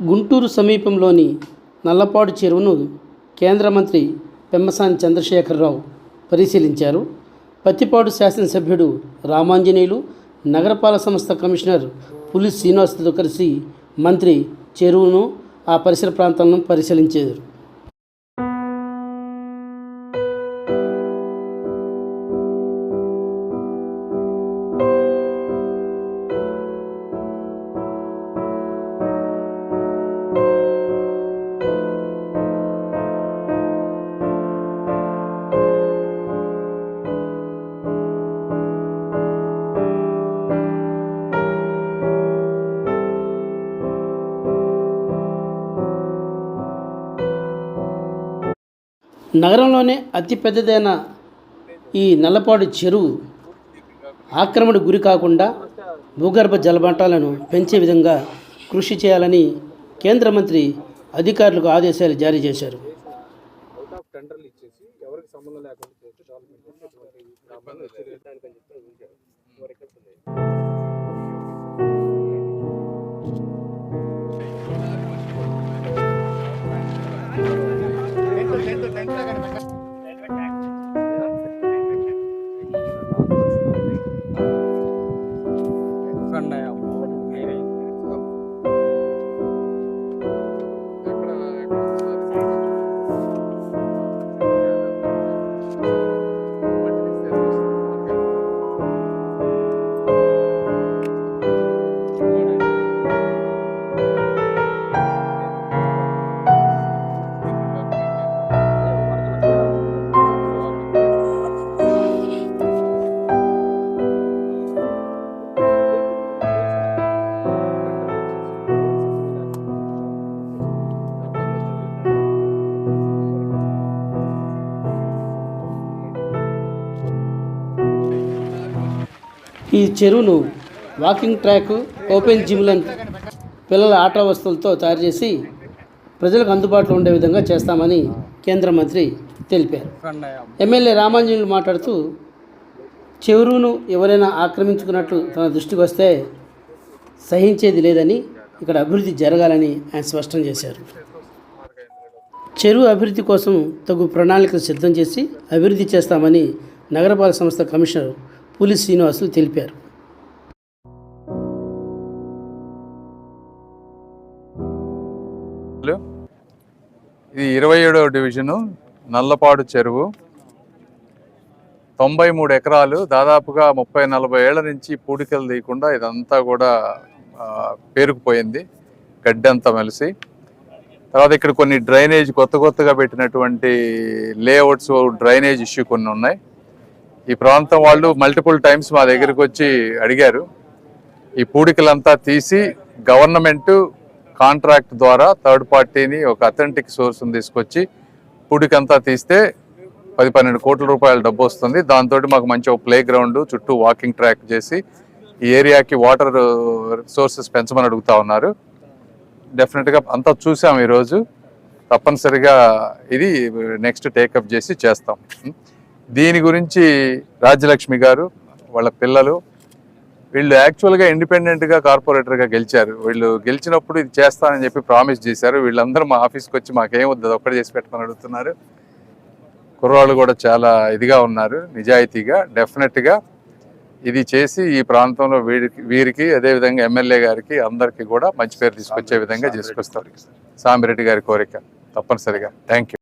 గుంటూరు సమీపంలోని నల్లపాడు చెరువును కేంద్ర మంత్రి పెమ్మసాని చంద్రశేఖరరావు పరిశీలించారు. పత్తిపాడు శాసనసభ్యుడు రామాంజనేయులు, నగరపాలక సంస్థ కమిషనర్ పులి శ్రీనివాసులతో కలిసి మంత్రి చెరువును, ఆ పరిసర ప్రాంతాలను పరిశీలించారు. నగరంలోనే అతిపెద్దదైన ఈ నల్లపాడు చెరువు ఆక్రమణకు గురి కాకుండా భూగర్భ జలమట్టాలను పెంచే విధంగా కృషి చేయాలని కేంద్ర మంత్రి అధికారులకు ఆదేశాలు జారీ చేశారు. ఈ చెరువును వాకింగ్ ట్రాక్, ఓపెన్ జిమ్లను పిల్లల ఆట వస్తువులతో తయారు చేసి ప్రజలకు అందుబాటులో ఉండే విధంగా చేస్తామని కేంద్ర మంత్రి తెలిపారు. ఎమ్మెల్యే రామాంజనేయులు మాట్లాడుతూ చెరువును ఎవరైనా ఆక్రమించుకున్నట్లు తన దృష్టికి వస్తే సహించేది లేదని, ఇక్కడ అభివృద్ధి జరగాలని ఆయన స్పష్టం చేశారు. చెరువు అభివృద్ధి కోసం తగు ప్రణాళికలు సిద్ధం చేసి అభివృద్ధి చేస్తామని నగరపాలక సంస్థ కమిషనర్ పులి శ్రీనివాసులు తెలిపారు. ఇది 27వ డివిజను నల్లపాడు చెరువు. 93 ఎకరాలు, దాదాపుగా 30-40 ఏళ్ల నుంచి పూడికలు తీయకుండా ఇదంతా కూడా పేరుకుపోయింది, గడ్డి అంతా మెలిసి. తర్వాత ఇక్కడ కొన్ని డ్రైనేజ్ కొత్తగా పెట్టినటువంటి లేఅవుట్స్, డ్రైనేజ్ ఇష్యూ కొన్ని ఉన్నాయి. ఈ ప్రాంతం వాళ్ళు మల్టిపుల్ టైమ్స్ మా దగ్గరికి వచ్చి అడిగారు. ఈ పూడికలంతా తీసి గవర్నమెంట్ కాంట్రాక్ట్ ద్వారా థర్డ్ పార్టీని, ఒక అథెంటిక్ సోర్స్ని తీసుకొచ్చి పూడికంతా తీస్తే 10-12 కోట్ల రూపాయల డబ్బు వస్తుంది. దాంతో మాకు మంచి ఒక ప్లే గ్రౌండ్, చుట్టూ వాకింగ్ ట్రాక్ చేసి ఈ ఏరియాకి వాటర్ సోర్సెస్ పెంచమని అడుగుతా ఉన్నారు. డెఫినెట్గా అంతా చూసాం ఈరోజు. తప్పనిసరిగా ఇది నెక్స్ట్ టేకప్ చేసి చేస్తాం. దీని గురించి రాజ్యలక్ష్మి గారు, వాళ్ళ పిల్లలు, వీళ్ళు యాక్చువల్గా ఇండిపెండెంట్గా కార్పొరేటర్గా గెలిచారు. వీళ్ళు గెలిచినప్పుడు ఇది చేస్తానని చెప్పి ప్రామిస్ చేశారు. వీళ్ళందరూ మా ఆఫీస్కి వచ్చి మాకేం వద్దు, అది ఒక్కటి చేసి పెట్టమని అడుగుతున్నారు. కుర్రాళ్ళు కూడా చాలా ఇదిగా ఉన్నారు, నిజాయితీగా. డెఫినెట్గా ఇది చేసి ఈ ప్రాంతంలో వీరికి అదేవిధంగా ఎమ్మెల్యే గారికి అందరికీ కూడా మంచి పేరు తీసుకొచ్చే విధంగా చేసుకొస్తారు. సాంబిరెడ్డి గారి కోరిక తప్పనిసరిగా. Thank you.